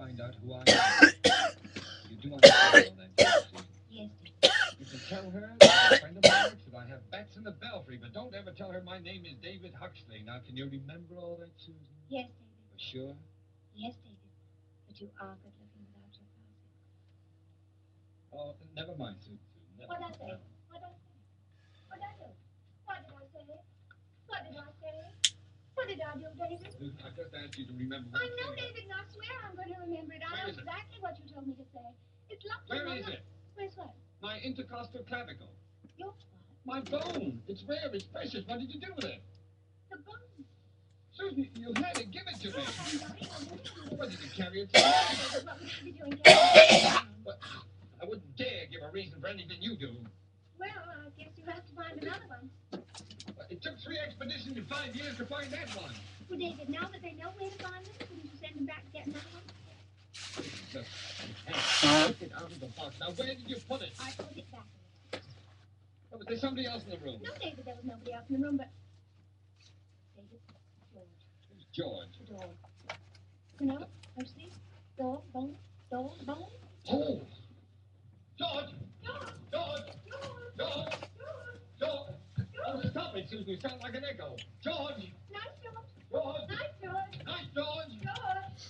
find out who I am. You do understand all that, don't you? Yes, David. You can tell her that a friend of mine works that I have bets in the belfry, but don't ever tell her my name is David Huxley. Now, can you remember all that, Susan? Yes, David. For sure? Yes, David. But you are good looking without your glasses. Oh, never mind, Susan. What did I say? What did I say? What did I do? What did I say? What did I say? What did I do, David? Susan, I just asked you to remember I one know, thing. David, and I swear I'm going to remember it. I know exactly what you told me to say. It's locked. Where is it? Where's what? My intercostal clavicle. Your what? My bone. It's rare. It's precious. What did you do with it? The bone. Susan, you had it. Give it to me. What, did you carry it? What would you be doing carrying? Well, I wouldn't dare give a reason for anything you do. Well, I guess you have to find another one. It took 3 expeditions in 5 years to find that one. Well, David, now that they know where to find them, couldn't you send them back to get another one? Take it out of the box. Now, where did you put it? I put it back in the box. Oh, was there somebody else in the room? No, David, there was nobody else in the room, but... David, George. Who's George? The dog. You know, don't see? Dog, bone, dog, bone. Oh! George! George! George! George! George! George! Oh, stop it, Susan. You sound like an echo. George! Nice, George. George! Nice, George. Nice, George! George.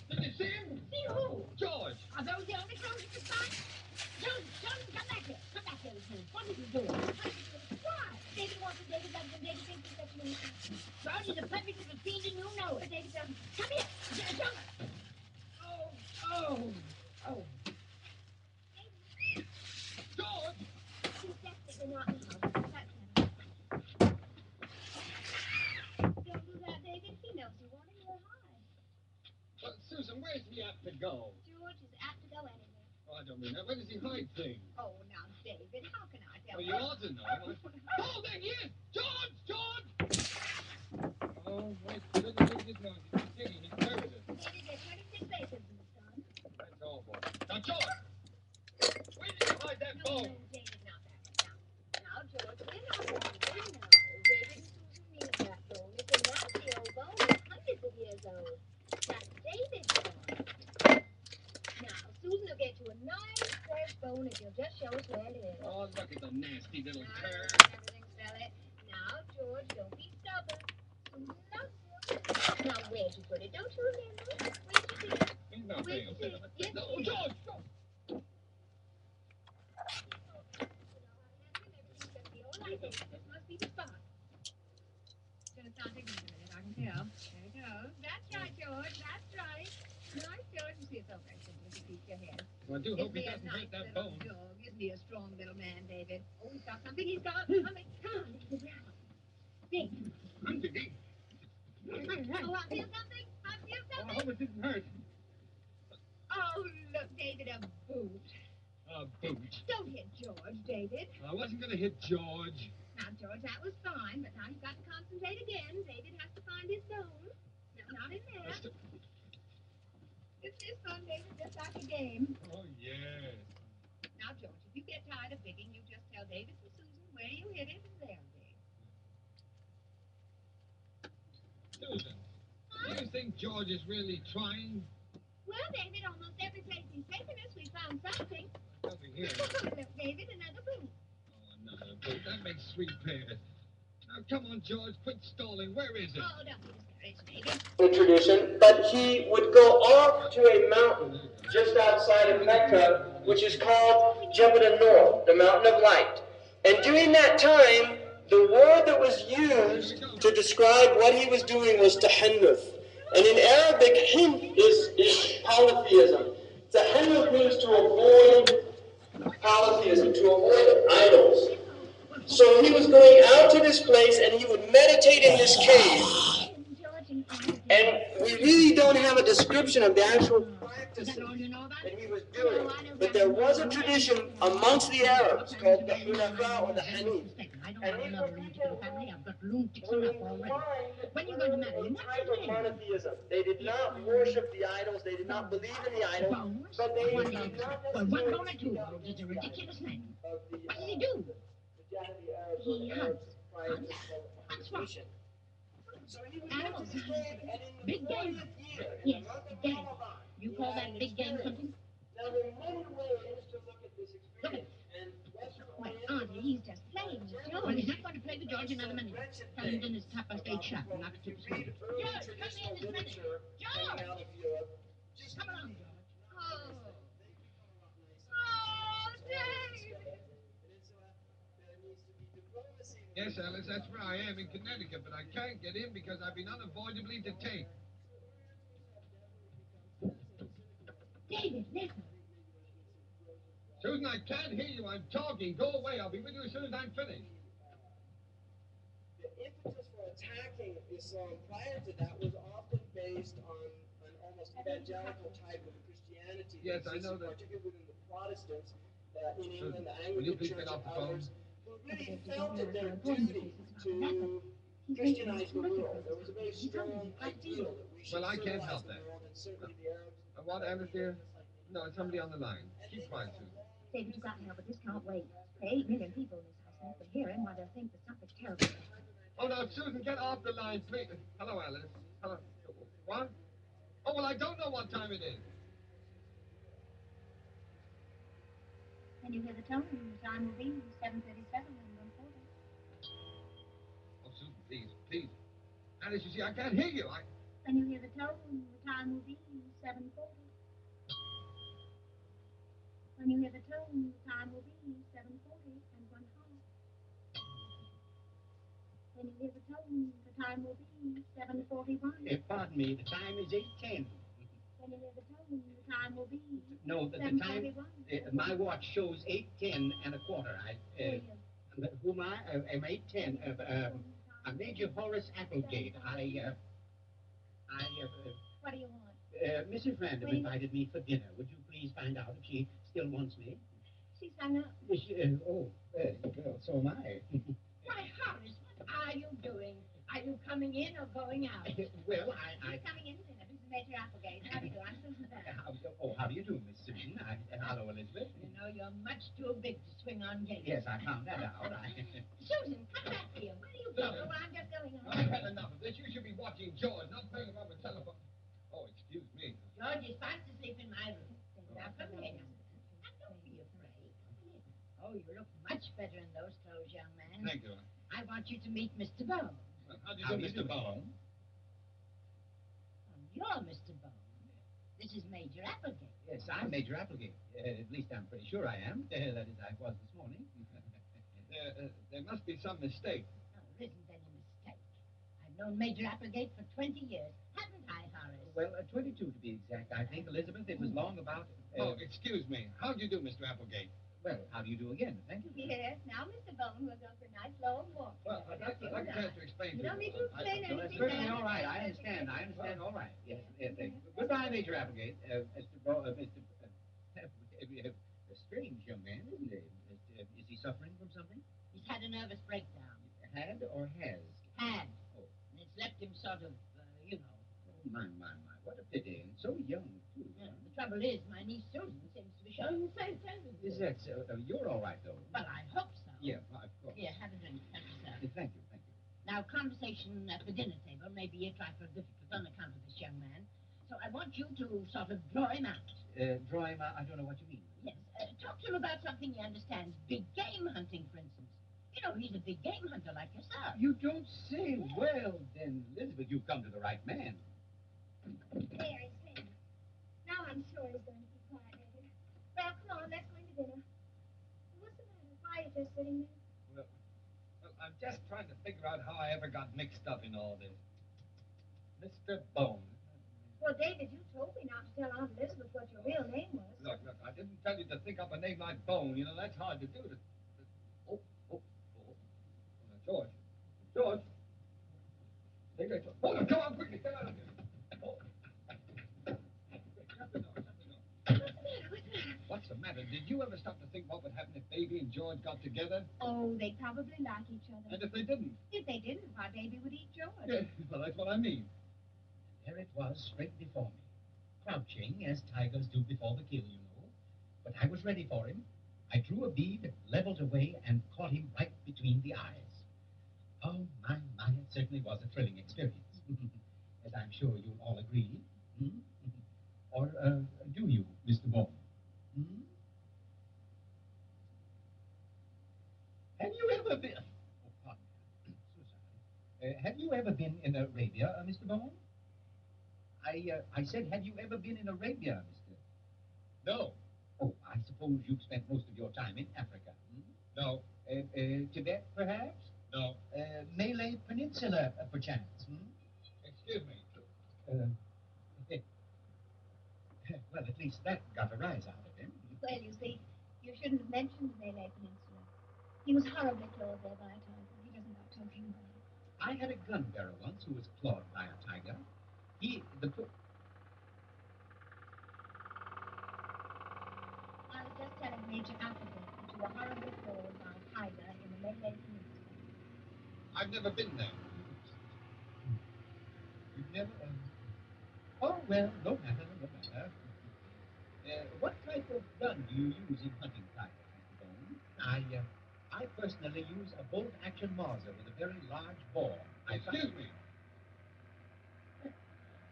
Did you see him? See who? George! Are those the only clothes you could find? Jones, come back here. Come back here, Lieutenant. What did you do? Why? David wants to David doesn't. David thinks he's such an innocent. George is a perfect little fiend and you know it. But David doesn't. Come here. Jump. Oh! George! He's definitely not in the house. That's better. Don't do that, David. He knows you want him. You're high. Well, Susan, where's he apt to go? George is apt to go anywhere. Oh, I don't mean that. Where does he hide things? Oh, now, David, how can I tell Well, you ought to know. Oh, there he is! George! George! Oh, my goodness, no. He's digging. He's buried it. David, there's 26 acres in the sun. That's awful. Now, George! Where did you hide that bone? No, David, not that one. Now, George, we're not going to do no. David and Susan need that bone. It's a nasty old bone. It's hundreds of years old. That's David's bone. Now, Susan will get you a nice, fresh bone if you'll just show us where it is. Oh, look at the nasty little cur. Everything, Sally. Now, George, don't be stubborn. Susan loves you. Now, where'd you put it? Don't you remember? Where'd you put it? He's not being upset about Yes, it. No, he is. George! No. This must be the spot. It's going to start digging in a minute, I can tell. There it goes. That's right, George. That's right. Nice, George. You see, it's so very simple to keep your head. Well, I do hope Isn't he he a doesn't nice hurt that little bone. dog? Isn't he a strong little man, David? Oh, he's got something. He's got something. Come on, David. Grab him. Dig. I'm digging. Oh, I feel something. I feel Oh, I something. hope it didn't hurt. Oh, look, David, a boot. A boot. Don't hit George, David. I wasn't going to hit George. Now, George, that was fine, but now you've got to concentrate again. David has to find his bone. No, not in there. It's this one, David, just like a game. Oh, yes. Now, George, if you get tired of digging, you just tell David and Susan where you hit it, and they'll dig. Susan, do you think George is really trying? Well, David, almost every place he's taken us, we found something. Nothing here. Look, David, another boot. Oh, another boot. That makes 3 pairs. Now, come on, George. Quit stalling. Where is it? Oh, don't be discouraged, David. The tradition, but he would go off to a mountain just outside of Mecca, which is called Jebel Nur, the Mountain of Light. And during that time, the word that was used to describe what he was doing was tahannuth. And in Arabic, hind is polytheism. Tahannuth means to avoid polytheism, to avoid idols. So he was going out to this place and he would meditate in this cave. And we really don't have a description of the actual practices that he was doing. But there was a tradition amongst the Arabs called the Hunafa or the Hanif. And these were people who were inclined to a type of monotheism. They did not worship the idols, they did not believe in the idols, but they did not necessarily It's a ridiculous name. of the What does he do? the He hunts. prior to this Hunts what? tradition. So he would go Animals. to this cave, and in the Big game. 40th year, in Yes, the month of game. Ramadan, You he call had that an big game experience. hunting? Now, there are many ways to look at this experience, and Western Well, Orientalists Auntie, he's just playing with George. Well, he's not going to play with George another minute. Tell him dinner's half past 8 sharp, and not to If you read early George, come traditional in this minute. literature coming out of Europe, just Come along, George. oh, Yes, Alice, that's where I am in Connecticut, but I can't get in because I've been unavoidably detained. David, listen. Susan, I can't hear you. I'm talking. Go away. I'll be with you as soon as I'm finished. The impetus for attacking Islam prior to that was often based on an almost evangelical type of Christianity. Yes, I know that. Particularly within the Protestants in England, the Will you Anglican please Church, get off and the phone? others, who really felt it their duty to Christianize the world. There was a very strong ideal that we should Well, I can't civilize help the that. world, and certainly the Arabs. What, Alice, dear? No, it's somebody on the line. Keep quiet, Susan. David, you've got to help, but this can't wait. There are 8 million people in this house, and if they hear him, why, they'll think that something's terrible. Oh, now, Susan, get off the line, please. Hello, Alice. Hello. What? Oh, well, I don't know what time it is. Can you hear the tone? The time will be 7:37 and 1:40. Oh, Susan, please, please. Alice, you see, I can't hear you. When you hear the tone, the time will be 7:40. When you hear the tone, the time will be 7:40 and 1/2. When you hear the tone, the time will be 7:41. Pardon me, the time is 8:10. When you hear the tone, the time will be No, the 7:41. time, my watch shows 8:10 and a quarter. Who am I? I'm 8:10. I'm Major Horace Applegate. What do you want? Mrs. Random invited me for dinner. Would you please find out if she still wants me? She's hung up. Well, so am I. Why, Horace, what are you doing? Are you coming in or going out? Well, She's coming in to dinner. This is Major Applegate. How do you do? I'm Susan Bell. How do you do, Miss Susan? Hello, Elizabeth. You know, you're much too big to swing on gates. Yes, I found that out. Susan, come back here. Where are you going? Oh, I'm just going on. I've had enough of this. You should be watching George, not playing him over telephone. Oh, excuse me. George is fast asleep in my room. Now, come here. And don't be afraid. Oh, you look much better in those clothes, young man. Thank you. I want you to meet Mr. Bone. Well, how do you do, Mr. Bone? Oh, you're Mr. Bone. This is Major Applegate. Yes, I'm Major Applegate. At least I'm pretty sure I am. That is, I was this morning. There must be some mistake. No, there isn't any mistake. I've known Major Applegate for 20 years. Haven't I, Horace? Well, 22 to be exact. I think, Elizabeth, it was long about... Oh, excuse me. How do you do, Mr. Applegate? Well, how do you do again? Thank you. Yes, now, Mr. Bone, we'll go for a nice long walk. Well, I'd like a chance to explain You to don't need to explain No, that's anything. certainly all right. I understand. All right. Yes, thank you. Goodbye, Major Applegate. A strange young man, isn't he? Is he suffering from something? He's had a nervous breakdown. Had or has? Had. Oh. And it's left him sort of, you know. Oh, my. What a pity. And so young, too. Yeah, the trouble is, my niece Susan seems to be showing the same tendency. Is that so? You're all right, though. Well, I hope so. Yeah, of course. Here, have a drink. Thank you, sir. Thank you. Now, conversation at the dinner table may be a trifle difficult on account of this young man. So I want you to sort of draw him out. Draw him out? I don't know what you mean. Yes, talk to him about something he understands. Big game hunting, for instance. You know, he's a big game hunter like yourself. You don't say. Well, then, Elizabeth, you've come to the right man. There, it's him. Now I'm sure he's going to be quiet later. Well, come on, let's go into dinner. What's the matter? Why are you just sitting there? Well, I'm just trying to figure out how I ever got mixed up in all this. Mr. Bone. Well, David, you told me not to tell Aunt Elizabeth what your real name was. Look, I didn't tell you to think up a name like Bone. You know, that's hard to do. Oh. Now, George. Take that. Oh, come on, quickly, get out of here. Oh. Shut the door. What's the matter? Did you ever stop to think what would happen if Baby and George got together? Oh, they'd probably like each other. And if they didn't? If they didn't, why, Baby would eat George. Yeah, well, that's what I mean. There it was, straight before me, crouching as tigers do before the kill, you know. But I was ready for him. I drew a bead, leveled away, and caught him right between the eyes. Oh, my, it certainly was a thrilling experience. As I'm sure you'll all agree. Hmm? Or do you, Mr. Bond? Hmm? Have you ever been... Oh, pardon me. So sorry. Have you ever been in Arabia, Mr. Bond? I said, have you ever been in Arabia, Mr. No. Oh, I suppose you've spent most of your time in Africa. Hmm? No. Tibet, perhaps? No. Malay Peninsula, perchance? Hmm? Excuse me. Well, at least that got a rise out of him. Well, you see, you shouldn't have mentioned the Malay Peninsula. He was horribly clawed there by a tiger. He doesn't like talking about it. I had a gun bearer once who was clawed by a tiger. I was just telling Major Appleton that you were horribly clawed by a tiger in the Malay Peninsula. I've never been there. You've never... Oh, well, no matter, no matter. What type of gun do you use in hunting tigers, Mr. Bone? I personally use a bolt-action Mauser with a very large bore. Excuse me.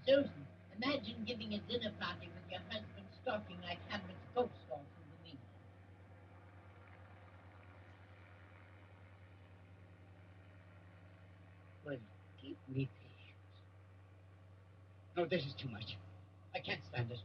Susan, imagine giving a dinner party with your husband stalking like Hamlet's ghost all through the meal. Well, give me patience. No, this is too much. I can't stand it.